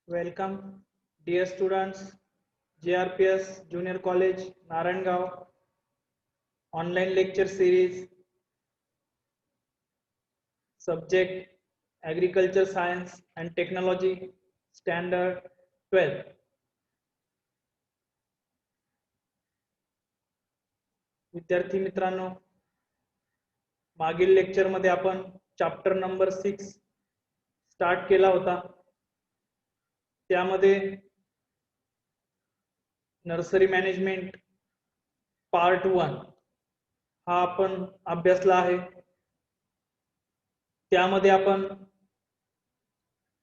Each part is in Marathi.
Welcome, dear students, JRPS Junior College, Naranggaon, online lecture series, subject Agriculture Science and Technology, Standard 12. विद्यार्थी मित्रांनो, मागील लेक्चर मध्ये आपण चॅप्टर नंबर 6 स्टार्ट केला होता. त्यामध्ये नर्सरी मॅनेजमेंट पार्ट 1 हा आपण अभ्यासला आहे. त्यामध्ये आपण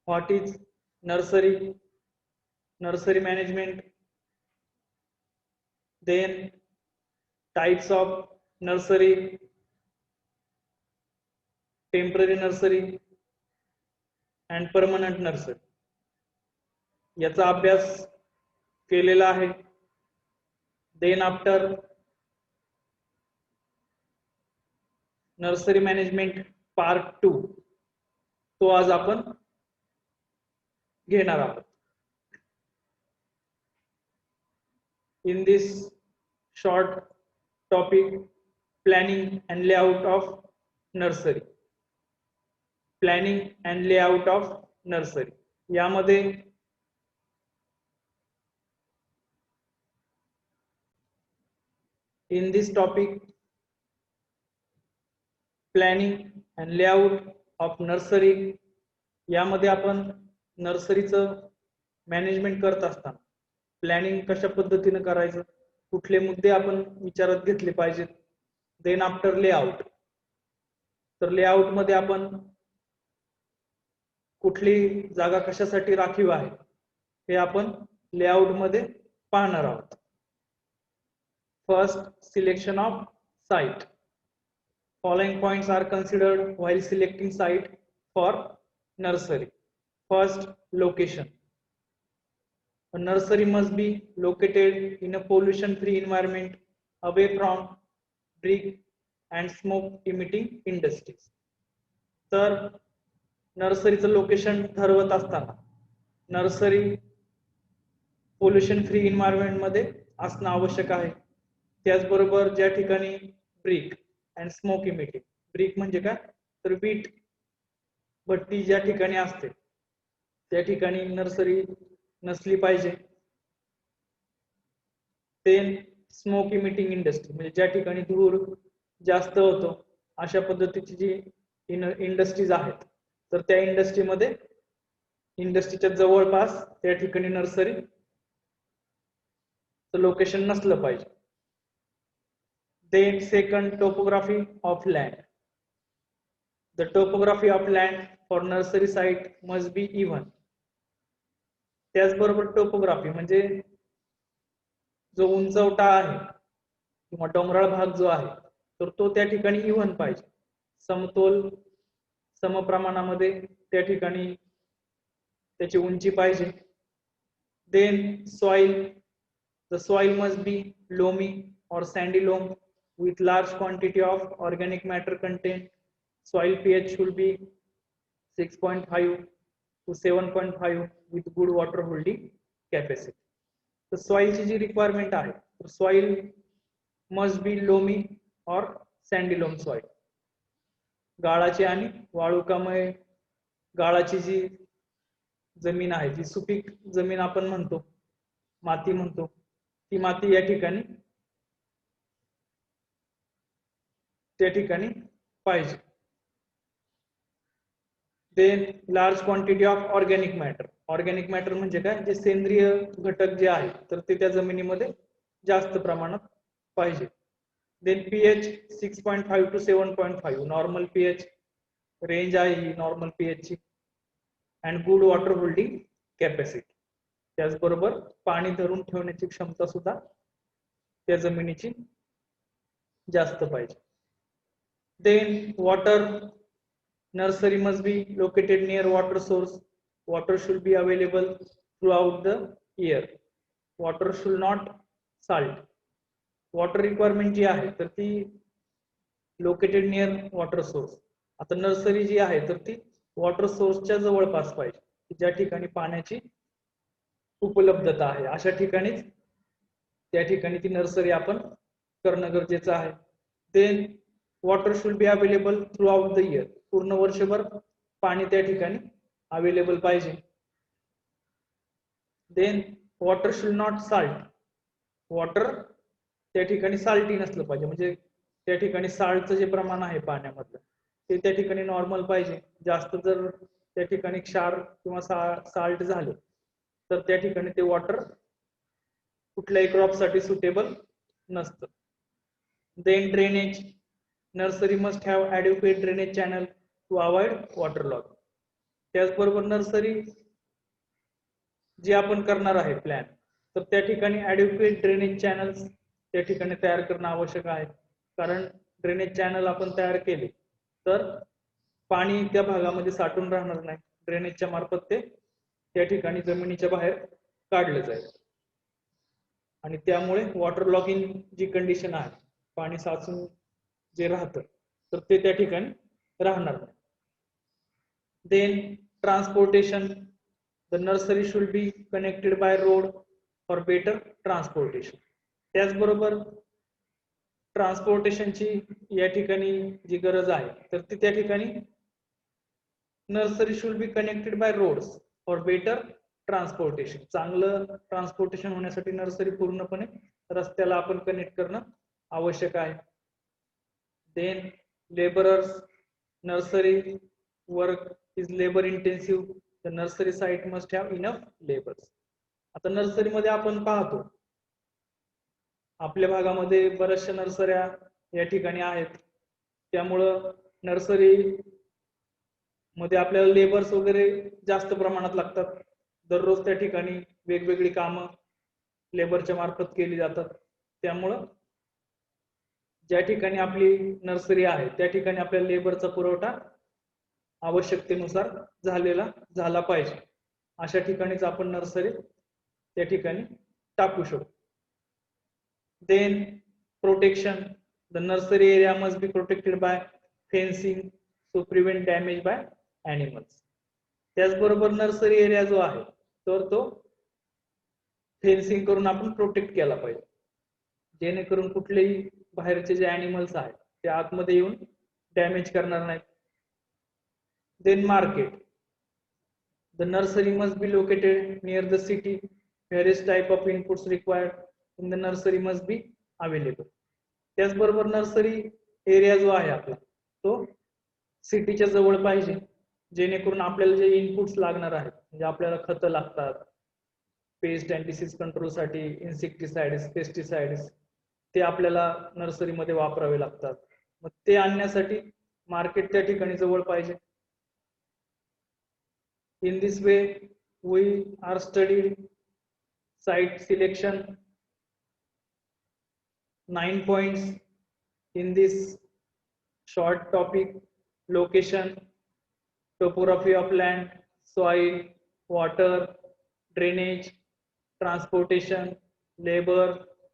what is nursery management, then types of nursery, temporary nursery and permanent nursery याचा अभ्यास केलेला आहे. Then after nursery management part 2 तो आज आपण घेणार आहोत. In this short topic, planning and layout of nursery. Planning and layout of nursery यामध्ये in this topic planning and layout of nursery यामध्ये आपण नर्सरीचं मॅनेजमेंट करत असताना प्लॅनिंग कशा पद्धतीने करायचं, कुठले मुद्दे आपण विचारात घेतले पाहिजेत. देन आफ्टर लेआउट, तर लेआउट मध्ये आपण कुठली जागा कशासाठी राखीव आहे हे आपण लेआउट मध्ये पाहणार आहोत. First, selection of site. Following points are considered while selecting site for nursery. First, location. A nursery must be located in a pollution-free environment away from brick and smoke-emitting industries. तर नर्सरीचं लोकेशन ठरवत असताना नर्सरी पोल्युशन फ्री एन्व्हायरमेंट मध्ये असणं आवश्यक आहे. त्याचबरोबर ज्या ठिकाणी brick and smoke emitting, brick म्हणजे काय तर वीट भट्टी ज्या ठिकाणी असते त्या ठिकाणी नर्सरी नसली पाहिजे. देन स्मोक इमिटिंग इंडस्ट्री म्हणजे ज्या ठिकाणी धूर जास्त होतो अशा पद्धतीची जी इंडस्ट्रीज आहेत तर त्या इंडस्ट्रीमध्ये इंडस्ट्रीच्या जवळपास त्या ठिकाणी नर्सरी लोकेशन नसलं पाहिजे. Then second, topography of land. The topography of land for nursery site must be even. त्याचबरोबर टोपोग्राफी म्हणजे जो उंचवटा आहे किंवा डोंगराळ भाग जो आहे तर तो त्या ठिकाणी इव्हन पाहिजे, समतोल समप्रमाणामध्ये त्या ठिकाणी त्याची उंची पाहिजे. Then soil, the soil must be loamy or sandy loam with large quantity of organic matter content. Soil pH should be 6.5 to 7.5 with good water holding capacity. तर सॉइलची जी रिक्वायरमेंट आहे तर सॉइल मस्ट बी लोमी और सँडी लोम सॉइल. गाळाची आणि वाळुकामय गाळाची जी जमीन आहे, जी सुपीक जमीन आपण म्हणतो, माती म्हणतो, ती माती या ठिकाणी त्या ठिकाणी पाहिजे. Then large quantity of organic matter. Organic matter म्हणजे काय, जे सेंद्रिय घटक जे आहेत तर ते त्या जमिनीमध्ये जास्त प्रमाणात पाहिजे. Then pH 6.5 to 7.5 normal pH range आहे ही नॉर्मल पीएच ची. And good water holding capacity, त्याचबरोबर पाणी धरून ठेवण्याची क्षमता सुद्धा त्या जमिनीची जास्त पाहिजे. Then water, nursery must be located near water source. Water should be available throughout the year. Water should not salt. Water requirement जी आहे तर ती located near water source. आता नर्सरी जी आहे तर ती वॉटर सोर्सच्या जवळपास पाहिजे, ज्या ठिकाणी पाण्याची उपलब्धता आहे अशा ठिकाणीच त्या ठिकाणी ती नर्सरी आपण करणं गरजेचं आहे. Then water should be available throughout the year, पूर्ण वर्षभर पाणी त्या ठिकाणी अवेलेबल पाहिजे. Then water should not salt, water त्या ठिकाणी साल्टी नसलं पाहिजे, म्हणजे त्या ठिकाणी साल्टचं जे प्रमाण आहे पाण्यामधलं ते त्या ठिकाणी नॉर्मल पाहिजे. जास्त जर त्या ठिकाणी क्षार किंवा साल्ट झाले तर त्या ठिकाणी ते वॉटर कुठल्याही क्रॉपसाठी सुटेबल नसतं. Then drainage, nursery must have adequate drainage channel to avoid water loss. त्याचबरोबर नर्सरी जे आपण करणार आहे प्लॅन, तर त्या ठिकाणी ॲडिक्वेट ड्रेनेज चॅनल्स त्या ठिकाणी तयार करणं आवश्यक आहे. कारण ड्रेनेज चॅनल आपण तयार केले तर पाणी त्या भागामध्ये साठून राहणार नाही, ड्रेनेजच्या मार्फत ते त्या ठिकाणी जमिनीच्या बाहेर काढलं जाईल आणि त्यामुळे वॉटर लॉगिंग जी कंडिशन आहे, पाणी साचून जे राहतं तर ते त्या ठिकाणी राहणार नाही. Then transportation, the nursery should be connected by road for better transportation. त्याचबरोबर ट्रान्सपोर्टेशनची या ठिकाणी जी गरज आहे तर ती त्या ठिकाणी nursery should be connected by roads for better transportation. चांगलं ट्रान्सपोर्टेशन होण्यासाठी नर्सरी पूर्णपणे रस्त्याला आपण कनेक्ट करणं आवश्यक आहे. Then labourers, nursery work is labour intensive, the nursery site must have enough labours. आता नर्सरीमध्ये आपण पाहतो आपल्या भागामध्ये बऱ्याचशा नर्सऱ्या या ठिकाणी आहेत, त्यामुळं नर्सरी मध्ये आपल्याला लेबर्स वगैरे जास्त प्रमाणात लागतात. दररोज त्या ठिकाणी वेगवेगळी कामं लेबरच्या मार्फत केली जातात. त्यामुळं ज्या ठिकाणी आपली नर्सरी आहे त्या ठिकाणी आपल्याला लेबरचा पुरवठा आवश्यकतेनुसार झाला पाहिजे. अशा ठिकाणीच आपण नर्सरी त्या ठिकाणी टाकू शकतो. Then protection, the nursery area must be protected by fencing to prevent damage by animals. त्याचबरोबर नर्सरी एरिया जो आहे तर तो फेन्सिंग करून आपण प्रोटेक्ट केला पाहिजे, जेणेकरून कुठलेही बाहेरचे जे ॲनिमल्स आहेत ते आतमध्ये येऊन डॅमेज करणार नाहीत. Then market, the nursery must be located near the city, various type of inputs required in the nursery must be available. त्याचबरोबर नर्सरी एरिया जो आहे आपला तो सिटीच्या जवळ पाहिजे, जेणेकरून आपल्याला जे इनपुट्स लागणार आहेत, म्हणजे आपल्याला खतं लागतात paste and disease कंट्रोलसाठी, insecticides, pesticides, ते आपल्याला नर्सरीमध्ये वापरावे लागतात. मग ते आणण्यासाठी मार्केट त्या ठिकाणी जवळ पाहिजे. In this way we are studied site selection, 9 points in this short topic: location, topography of land, soil, water, drainage, transportation, labor,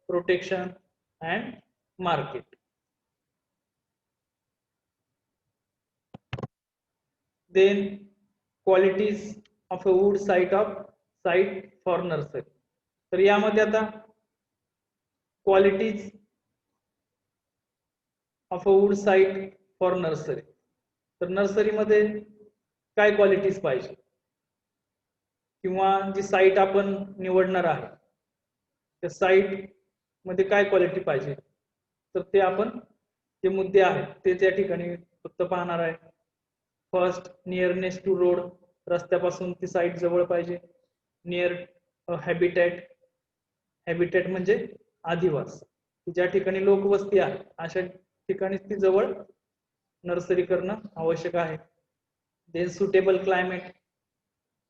protection and market. Then qualities of a good site for nursery. तर यामध्ये आता qualities of a good site for nursery, तर नर्सरीमध्ये काय क्वालिटीज पाहिजे किंवा जी साइट आपण निवडणार आहे त्या साइट मध्ये काय क्वालिटी पाहिजे, तर ते आपण जे मुद्दे आहेत ते त्या ठिकाणी फक्त पाहणार आहे. फर्स्ट, नियरनेस टू रोड, रस्त्यापासून ती साइट जवळ पाहिजे. नियर हॅबिटॅट, हॅबिटॅट म्हणजे आदिवास, ज्या ठिकाणी लोकवस्ती आहे अशा ठिकाणी ती जवळ नर्सरी करणं आवश्यक आहे. देन सुटेबल क्लायमेट,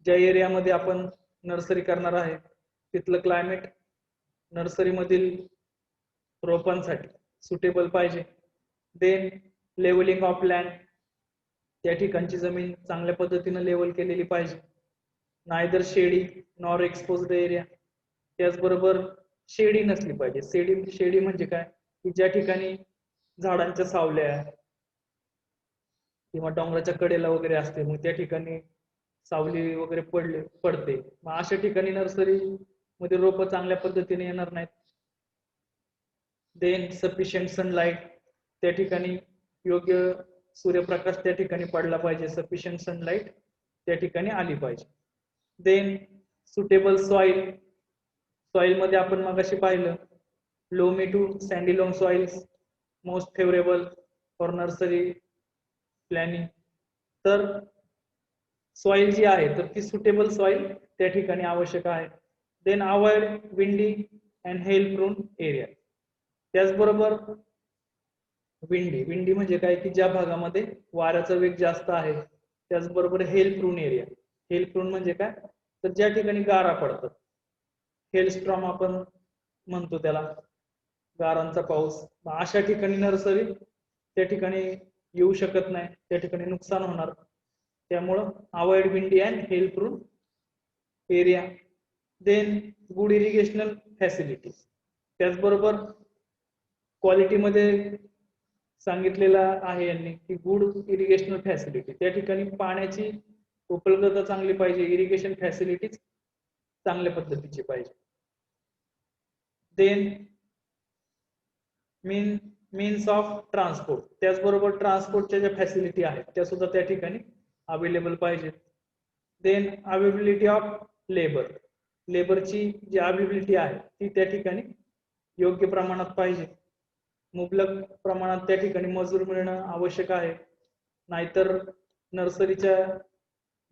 ज्या एरियामध्ये आपण नर्सरी करणार आहे तिथलं क्लायमेट नर्सरीमधील रोपांसाठी सुटेबल पाहिजे. देन लेवलिंग ऑफ लँड, त्या ठिकाणची जमीन चांगल्या पद्धतीने लेवल केलेली पाहिजे. Neither shady nor exposed area, त्याचबरोबर शेडी नसली पाहिजे. शेडी म्हणजे काय की ज्या ठिकाणी झाडांच्या सावल्या किंवा डोंगराच्या कडेला वगैरे असते, मग त्या ठिकाणी सावली वगैरे पडते, मग अशा ठिकाणी नर्सरी मध्ये रोप चांगल्या पद्धतीने येणार नाहीत. देन सफिशियंट सनलाइट, त्या ठिकाणी योग्य सूर्यप्रकाश त्या ठिकाणी पडला पाहिजे, सफिशियंट सनलाइट त्या ठिकाणी आली पाहिजे. देन सुटेबल सॉइल, सॉइल मध्ये आपण मगाशी पाहिलं loamy to sandy loam soils most favourable for nursery planning. तर सॉइल जी आहे तर ती सुटेबल सॉइल त्या ठिकाणी आवश्यक आहे. Then avoid windy and hail prone area. त्याचबरोबर विंडी म्हणजे काय की ज्या भागामध्ये वाऱ्याचा वेग जास्त आहे. त्याचबरोबर हेल प्रून एरिया, हेल प्रून म्हणजे काय तर ज्या ठिकाणी गारा पडतात, हेल स्ट्रॉम आपण म्हणतो त्याला, गारांचा पाऊस. अशा ठिकाणी नर्सरी त्या ठिकाणी येऊ शकत नाही, त्या ठिकाणी नुकसान होणार. त्यामुळं avoid windy and hail prone area. Then good irrigational facilities, त्याचबरोबर क्वालिटीमध्ये सांगितलेलं आहे यांनी की गुड इरिगेशनल फॅसिलिटी, त्या ठिकाणी पाण्याची उपलब्धता चांगली पाहिजे, इरिगेशन फॅसिलिटीज चांगल्या पद्धतीची पाहिजे. देन मीन्स ऑफ ट्रान्सपोर्ट, त्याचबरोबर ट्रान्सपोर्टच्या ज्या फॅसिलिटी आहेत त्या सुद्धा त्या ठिकाणी अवेलेबल पाहिजेत. देन अवेलेबिलिटी ऑफ लेबर, लेबरची जी अवेलेबिलिटी आहे ती त्या ठिकाणी योग्य प्रमाणात पाहिजे. मुबलक प्रमाणात त्या ठिकाणी मजूर मिळणं आवश्यक आहे, नाहीतर नर्सरीच्या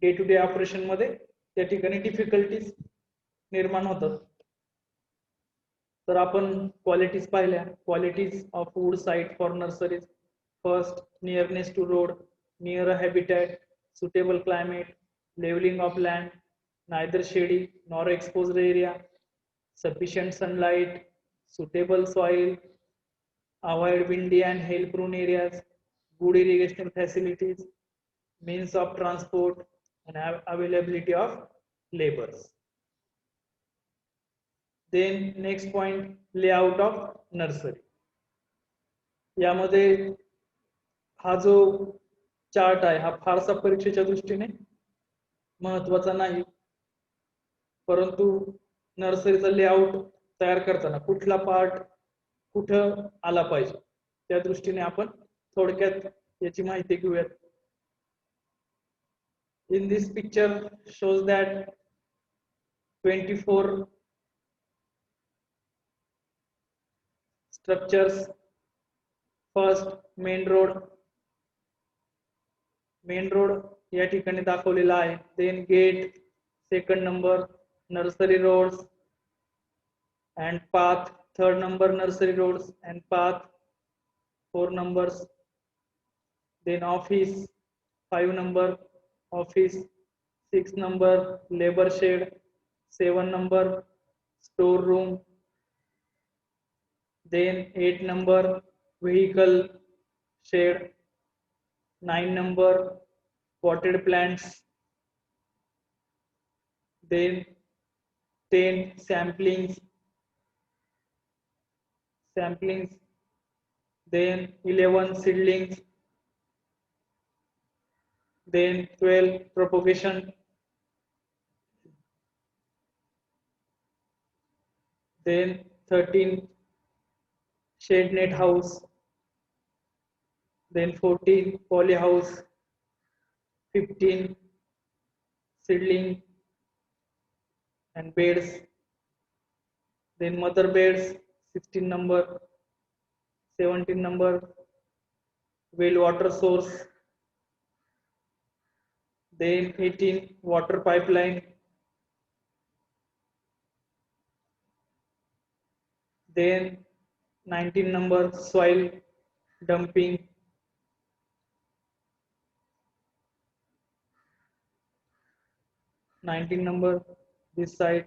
डे टू डे ऑपरेशन मध्ये त्या ठिकाणी डिफिकल्टीज निर्माण होतात. तर आपण क्वालिटीज पाहिल्या. Qualities of good site for nurseries. First, nearness to road, near a habitat, suitable climate, levelling of land, neither shady nor exposed area, sufficient sunlight, suitable soil, avoid windy and hail prone areas, good irrigation facilities, means of transport, and availability of laborers. Then next point, layout of nursery. यामध्ये हा जो चार्ट आहे हा फारसा परीक्षेच्या दृष्टीने महत्वाचा नाही, परंतु नर्सरीचा लेआउट तयार करताना कुठला पार्ट कुठं आला पाहिजे त्या दृष्टीने आपण थोडक्यात याची माहिती घेऊयात. In this picture shows that 24 structures. First, main road या ठिकाणी दाखवलेला आहे. Then gate, second number nursery roads and path, third number nursery roads and path, 4 numbers. Then office, 5 number office, 6 number labor shed, 7 number store room, then 8 number vehicle shed, 9 number potted plants, then 10 samplings, then 11 seedlings, then 12 propagation, then 13 shade net house, then 14 poly house, 15 seedling and beds, then mother beds 16 number, 17 number well water source, then 18 water pipeline, then 19 number soil dumping, number this side,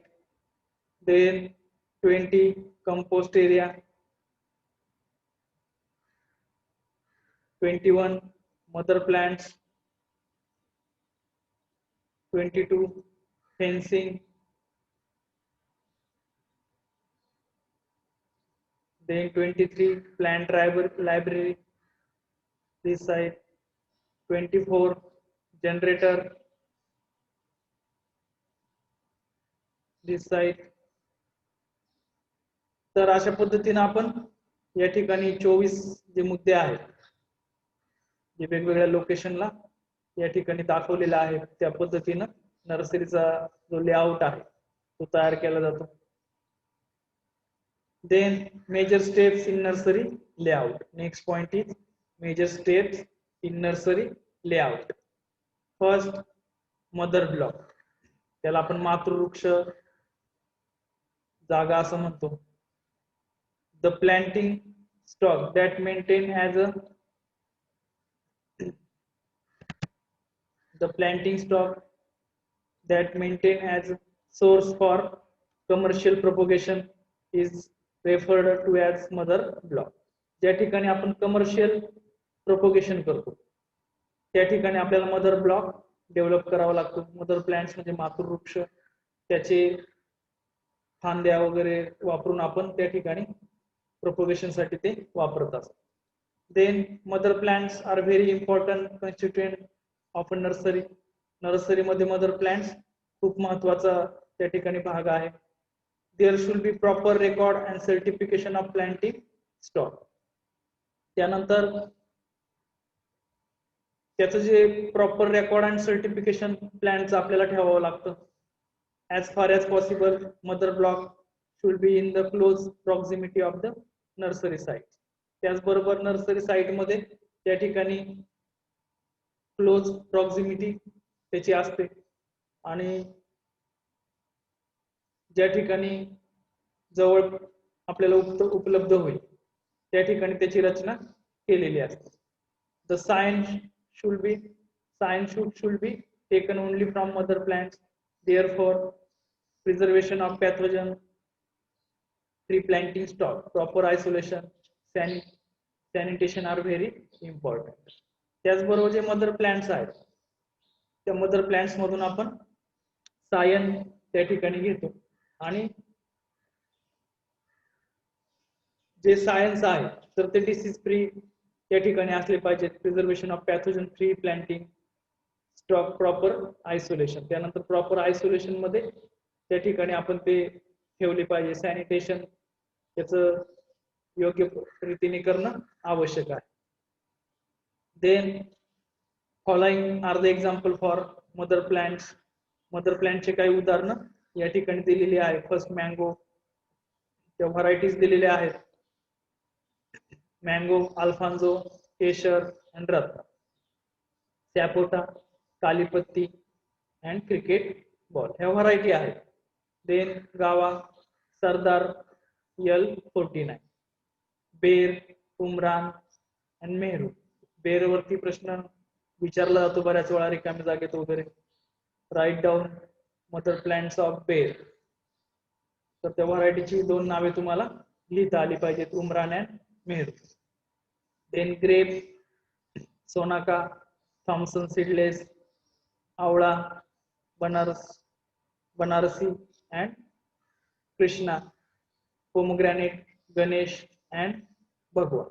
then 20 compost area, 21 mother plants, 22 fencing, then 23 plant library this side, 24 generator, this side. तर अशा पद्धतीने आपण या ठिकाणी 24 जे मुद्दे आहेत जे वेगवेगळ्या लोकेशनला या ठिकाणी दाखवलेला आहे त्या पद्धतीने नर्सरीचा जो लेआउट आहे तो तयार केला जातो. Then major steps in nursery layout. Next point is major steps in nursery layout. First, mother block. त्याला आपण मातृवृक्ष जागा असं म्हणतो. The planting stock that maintain as a source for commercial propagation is referred to as mother block. ज्या ठिकाणी आपण कमर्शियल प्रोपोगेशन करतो त्या ठिकाणी आपल्याला मदर ब्लॉक डेव्हलप करावा लागतो. मदर प्लांट्स म्हणजे मातृवृक्ष, त्याचे फांद्या वगैरे वापरून आपण त्या ठिकाणी प्रोपोगेशन साठी ते वापरत असतो. Then mother plants are very important constituent of a nursery. नर्सरीमध्ये मदर प्लांट्स खूप महत्वाचा त्या ठिकाणी भाग आहे. There should be proper record and certification of planting stock. त्यानंतर त्याचं जे प्रॉपर रेकॉर्ड अँड सर्टिफिकेशन प्लॅनचं आपल्याला ठेवावं लागतं. As far as possible, mother block should be in the close proximity of the nursery site. त्याचबरोबर नर्सरी साइट मध्ये त्या ठिकाणी क्लोज प्रॉक्सिमिटी त्याची असते आणि ज्या ठिकाणी जवळ आपल्याला उपलब्ध होईल त्या ठिकाणी त्याची रचना केलेली असते. The sign should be taken only from mother plants. Therefore, preservation of pathogen, tree planting stock, proper isolation, sanitation are very important. त्याचबरोबर जे मदर प्लांट्स आहेत त्या मदर प्लांट्स मधून आपण सायन त्या ठिकाणी घेतो आणि जे सायन्स आहे तर ते डिसीज फ्री त्या ठिकाणी असले पाहिजेत. Preservation of pathogen free planting stock, proper isolation. त्यानंतर प्रॉपर आयसोलेशन मध्ये त्या ठिकाणी आपण ते ठेवले पाहिजे. सॅनिटेशन त्याचं योग्य रीतीने करणं आवश्यक आहे. Then following are the example for mother plants. Mother प्लांटचे काही उदाहरणं या ठिकाणी दिलेली आहे. फर्स्ट मँगो, त्या व्हरायटीज दिलेल्या आहेत. Mango, Alfonso, Kesar and Ratna, sapota, Kalipatti and cricket ball ह्या व्हरायटी आहेत. Then guava, Sardar, L49, ber, Umran and Mehroo. बेर वरती प्रश्न विचारला जातो बऱ्याच वेळा रिकाम्या जागेत वगैरे. Write down mother plants of ber. तर त्या व्हरायटीची 2 नावे तुम्हाला लिहिता आली पाहिजेत, Umran and Mehroo. Then grape, Sonaka, Thompson seedless, aonla, Banarasi and Krishna, pomegranate, Ganesh and Bhagwa.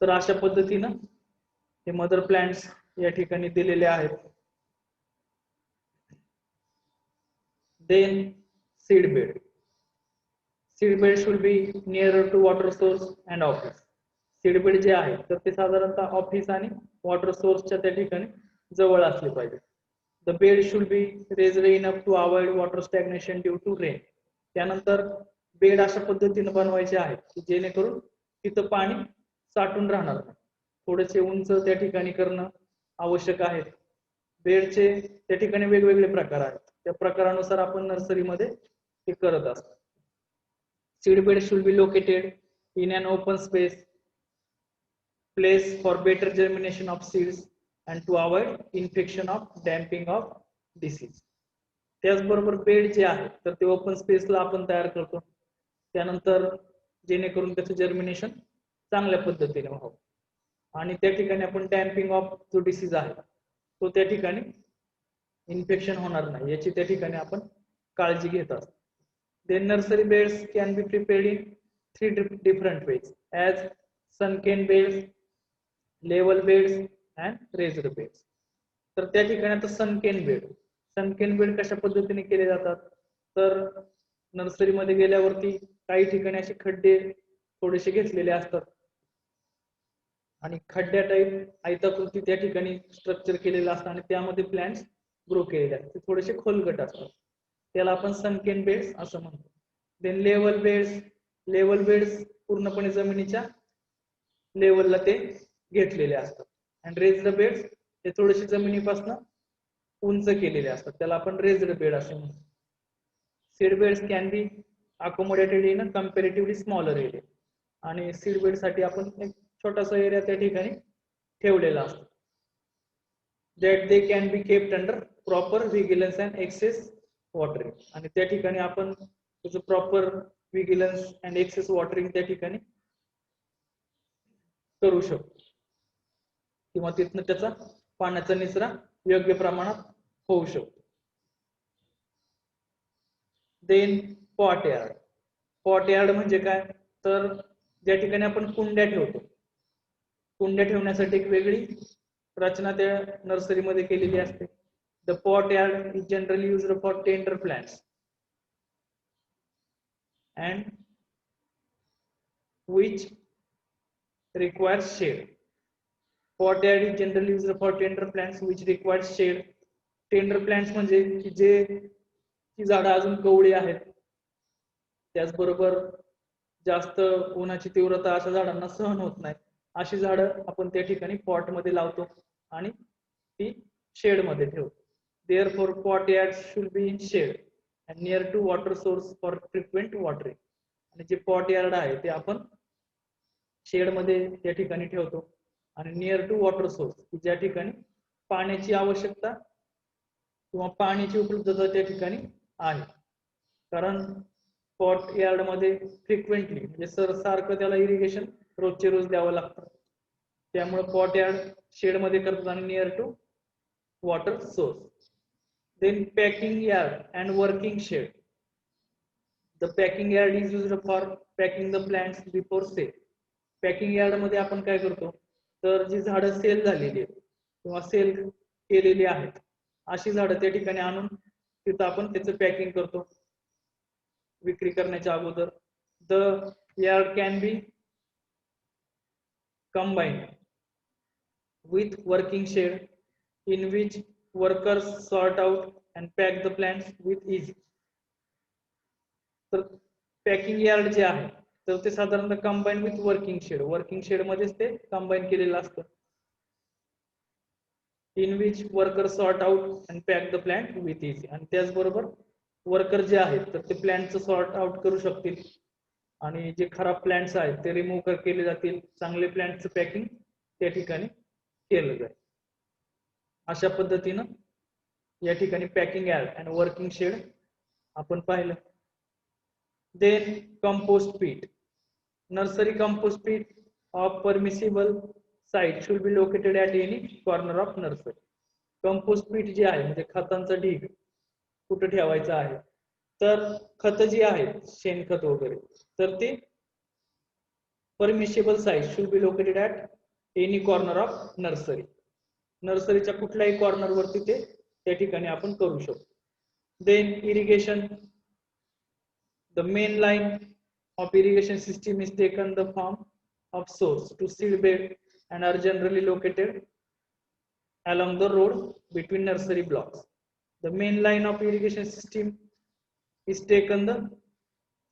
तर अशा पद्धतीनं हे मदर प्लांट्स या ठिकाणी दिलेले आहेत. Then seed bed. Seed bed should be near to water source and office. Seed bed जे आहे तर ते साधारणतः ऑफिस आणि वॉटर सोर्सच्या त्या ठिकाणी जवळ असले पाहिजे. The bed should be raised enough to avoid water stagnation due to rain. त्यानंतर बेड अशा पद्धतीने बनवायचे आहे की जेणेकरून तिथं पाणी साठून राहणार नाही. थोडेसे उंच त्या ठिकाणी करणं आवश्यक आहे. बेडचे त्या ठिकाणी वेगवेगळे प्रकार आहेत, त्या प्रकारानुसार आपण नर्सरीमध्ये ते करत असतो. Seed bed should be located in an open space place for better germination of seeds and to avoid infection of damping of disease. त्याचबरोबर बेड जे आहे तर ते ओपन स्पेसला आपण तयार करतो त्यानंतर जेणेकरून त्याचं जर्मिनेशन चांगल्या पद्धतीने व्हावं आणि त्या ठिकाणी आपण डॅम्पिंग ऑफ जो डिसीज आहे तो त्या ठिकाणी इन्फेक्शन होणार नाही याची त्या ठिकाणी आपण काळजी घेत असतो. Then nursery beds can be prepared in 3 different ways as sunken beds, level beds and raised beds. तर त्या ठिकाणी आता सनकेन बेड कशा पद्धतीने केले जातात तर नर्सरीमध्ये गेल्यावरती काही ठिकाणी असे खड्डे थोडेसे घेतलेले असतात आणि खड्ड्या टाईप आयताकृती त्या ठिकाणी स्ट्रक्चर केलेलं असतं आणि त्यामध्ये प्लांट्स ग्रो केलेले असतात. ते थोडेसे खोलगट असतात, त्याला आपण सनकेन बेड्स असं म्हणतो. देन लेवल बेड्स पूर्णपणे जमिनीच्या लेवलला ते घेतलेले असतात. आणि रेज्ड बेड्स ते थोडेसे जमिनीपासून उंच केलेले असतात, त्याला आपण रेज्ड बेड असे म्हणतो. Seed beds can be accommodated in a comparatively smaller area. आणि सीड बेड साठी आपण एक छोटासा एरिया त्या ठिकाणी ठेवलेला असतो. That they can be kept under proper vigilance and excess watering. आणि त्या ठिकाणी आपण त्याचं proper vigilance and excess watering त्या ठिकाणी करू शकतो किंवा तिथनं त्याचा पाण्याचा निचरा योग्य प्रमाणात होऊ शकतो. Then pot yard. Pot yard म्हणजे काय, तर ज्या ठिकाणी आपण कुंड्या ठेवतो, कुंड्या ठेवण्यासाठी एक वेगळी रचना त्या नर्सरीमध्ये केलेली असते. The pot yard is generally used for tender plants and which requires shade. Pot yard is generally used for tender plants which requires shade. Tender plants म्हणजे जे ती झाडं अजून कवळी आहेत, त्याचबरोबर जास्त उन्हाची तीव्रता अशा झाडांना सहन होत नाही, अशी झाडं आपण त्या ठिकाणी पॉट मध्ये लावतो आणि ती शेड मध्ये ठेवतो. Therefore pot yards should be in shade and near to water source for frequent watering. आणि जे पॉट यार्ड आहे ते आपण शेड मध्ये त्या ठिकाणी ठेवतो आणि नियर टू वॉटर सोर्स, ज्या ठिकाणी पाण्याची आवश्यकता किंवा पाण्याची उपलब्धता त्या ठिकाणी आहे. कारण पॉट यार्ड मध्ये फ्रिक्वेंटली म्हणजे सारखं त्याला इरिगेशन रोजचे रोज द्यावं लागतं, त्यामुळे पॉट यार्ड शेड मध्ये करतात आणि near to water source. Then packing yard and working shed. The packing yard is used for packing the plants before sale. Packing yard मध्ये आपण काय करतो, तर जी झाडं सेल झालेली आहेत किंवा सेल केलेली आहेत अशी झाडं त्या ठिकाणी आणून तिथं आपण त्याचं पॅकिंग करतो विक्री करण्याच्या अगोदर. The yard can be combined with working shed in which workers sort out and pack the plants with ease. तर पॅकिंग यार्ड जे आहे तर ते साधारणतः कंबाईन विथ वर्किंग शेड मध्येच ते कंबाईन केलेलं असतं. In which worker sort out and pack the plant with easy. आणि त्याचबरोबर वर्कर जे आहेत तर ते प्लांटचं सॉर्ट आउट करू शकतील आणि जे खराब प्लांट्स आहेत ते रिमूव्ह केले जातील, चांगले प्लांटचं पॅकिंग त्या ठिकाणी केलं जाईल. अशा पद्धतीनं या ठिकाणी packing yard and working shed आपण पाहिलं. Then compost pit. Nursery compost pit of permissible site should be located at any corner of nursery. Compost pit जे आहे म्हणजे खतांचा ढीग कुठे ठेवायचा आहे, तर खत जी आहेत शेणखत वगैरे तर ते permissible site should be located at any corner of nursery. नर्सरीच्या कुठल्याही कॉर्नर वरती ते त्या ठिकाणी आपण करू शकतो. Then irrigation. The main line of irrigation system is taken the form of source to seed bed and are generally located along the road between nursery blocks. The main line of irrigation system is taken the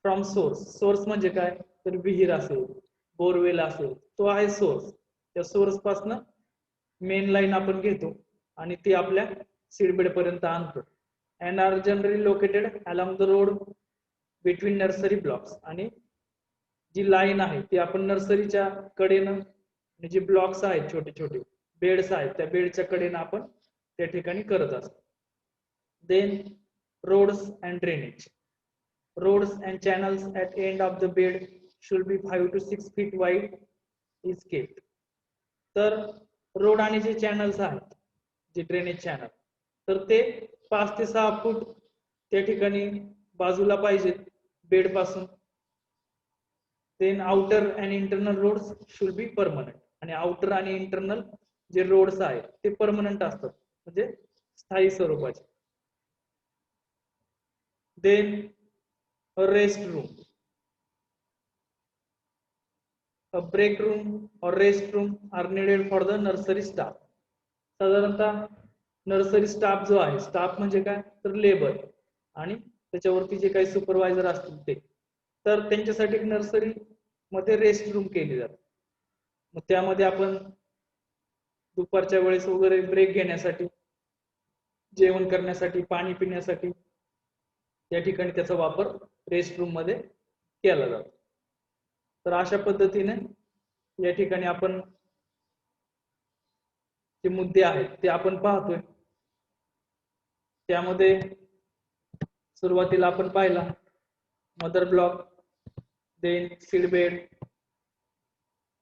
from source. Source म्हणजे काय, तर विहीर असेल, बोरवेल असेल, तो आहे सोर्स. त्या सोर्स पासून मेन लाईन आपण घेतो आणि ती आपल्या सीड बेड पर्यंत आणतो. and are generally located along the road between nursery blocks. आणि जी लाईन आहे ती आपण नर्सरीच्या कडेनं आणि जे ब्लॉक्स आहेत छोटे छोटे बेड्स आहेत त्या बेडच्या कडेनं आपण त्या ठिकाणी करत असतो. Then roads and drainage. Roads and channels at end of the bed should be 5 to 6 feet wide is kept. तर रोड आणि जे चॅनल्स आहेत जे ड्रेनेज चॅनल तर ते 5 ते 6 फूट त्या ठिकाणी बाजूला पाहिजेत बेड पासून. Then outer and internal roads should be permanent. आणि आउटर आणि इंटरनल जे रोड्स आहेत ते परमनंट असतात म्हणजे स्थायी स्वरूपाचे. Then a rest room, a break room or rest room are needed for the nursery staff. साधारणतः नर्सरी स्टाफ जो आहे, स्टाफ म्हणजे काय तर लेबर आणि त्याच्यावरती जे काही सुपरवायझर असतील ते, तर त्यांच्यासाठी एक नर्सरी मध्ये रेस्ट रूम केली जाते. मग त्यामध्ये आपण दुपारच्या वेळेस वगैरे ब्रेक घेण्यासाठी, जेवण करण्यासाठी, पाणी पिण्यासाठी या ठिकाणी त्याचा वापर रेस्ट रूम मध्ये केला जातो. तर अशा पद्धतीने या ठिकाणी आपण जे मुद्दे आहेत ते आपण पाहतोय. त्यामध्ये सुरुवातीला आपण पाहिला mother block, then seed bed,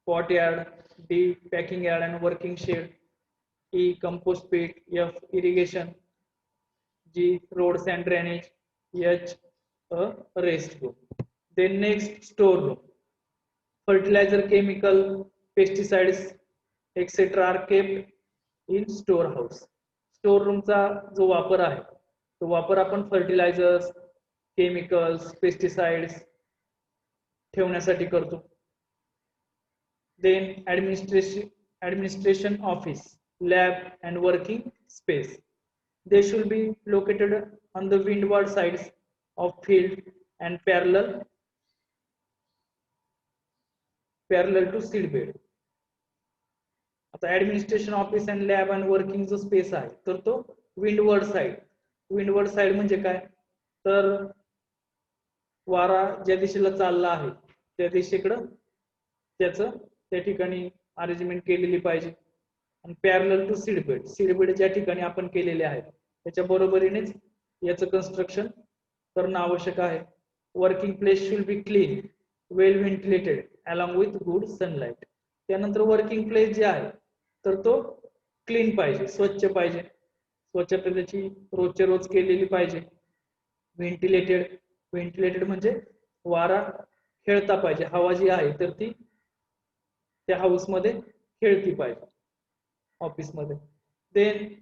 pot yard, D packing yard and working shed, E compost pit, F irrigation, G roads and drainage, H a rest room. Then next store room, fertilizer, chemical, pesticides etc are kept in storehouse. Store रूमचा जो वापर आहे तो वापर आपण फर्टिलायझर्स, केमिकल्स, पेस्टिसाइड्स ठेवण्यासाठी करतो. Then administration office, lab and working space. They should be located on the windward sides of field and parallel to seed bed. आता administration office and lab and working जो स्पेस आहे तर तो विंडवर्ड साइड म्हणजे काय तर वारा ज्या दिशेला चालला आहे त्या दिशेकडं त्याचं त्या ठिकाणी अरेंजमेंट केलेली पाहिजे. आणि पॅरलल टू सीड बेड ज्या ठिकाणी आपण केलेले आहे त्याच्या बरोबरीनेच याचं कन्स्ट्रक्शन करणं आवश्यक आहे. Working place should be clean, well ventilated along with good sunlight. त्यानंतर वर्किंग प्लेस जे आहे तर तो क्लीन पाहिजे, स्वच्छ पाहिजे, स्वच्छता त्याची रोजच्या रोज केलेली पाहिजे. व्हेंटिलेटेड म्हणजे वारा खेळता पाहिजे, हवा जी आहे तर ती त्या हाऊस मध्ये खेळती पाहिजे, ऑफिस मध्ये. Then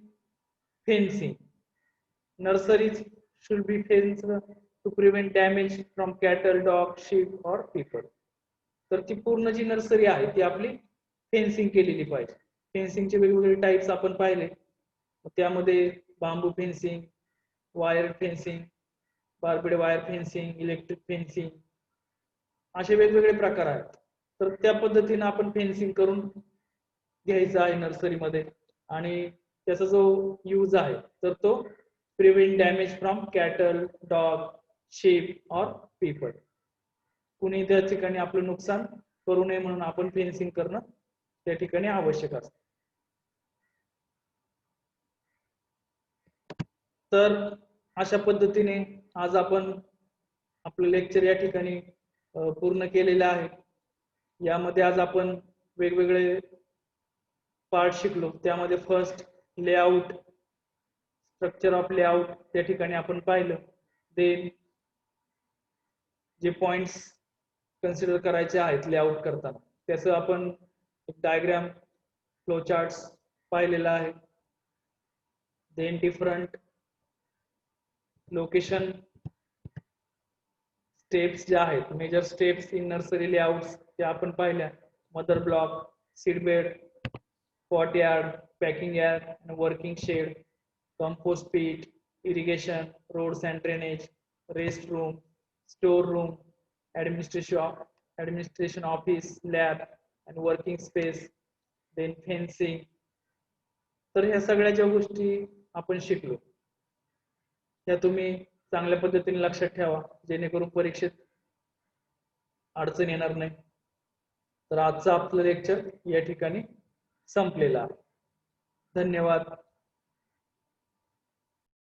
fencing, nurseries should be fenced to prevent damage from cattle, dog, sheep or people. तर ती पूर्ण जी नर्सरी आहे ती आपली फेन्सिंग केलेली पाहिजे. फेन्सिंगचे वेगवेगळे टाइप्स आपण पाहिले, त्यामध्ये bamboo fencing, wire fencing, barbed wire fencing, electric fencing असे वेगवेगळे प्रकार आहेत. तर त्या पद्धतीने आपण फेन्सिंग करून घ्यायचं आहे नर्सरीमध्ये. आणि त्याचा जो यूज आहे तर तो prevent damage from cattle, dog, sheep or people. कुणी त्या ठिकाणी आपलं नुकसान करू नये म्हणून आपण फेन्सिंग करणं त्या ठिकाणी आवश्यक असतं. तर अशा पद्धतीने आज आपण आपलं लेक्चर या ठिकाणी पूर्ण केलेलं आहे. यामध्ये आज आपण वेगवेगळे पार्ट शिकलो. त्यामध्ये first layout, structure of layout त्या ठिकाणी आपण पाहिलं. देन जे पॉइंट्स कन्सिडर करायचे आहेत लेआउट करताना त्याचं आपण एक डायग्राम, फ्लो चार्ट्स पाहिलेला आहे. देन डिफरंट लोकेशन स्टेप्स ज्या आहेत, major steps in nursery layouts त्या आपण पाहिल्या. Mother block, seed bed, pot yard, packing yard, working shed, compost pit, irrigation, roads and drainage, rest room, store room, administration office, lab and working space, then fencing. तर ह्या सगळ्या ज्या गोष्टी आपण शिकलो त्या तुम्ही चांगल्या पद्धतीने लक्षात ठेवा, जेणेकरून परीक्षेत अडचण येणार नाही. तर आजचं आपलं लेक्चर या ठिकाणी संपलेलं आहे. धन्यवाद.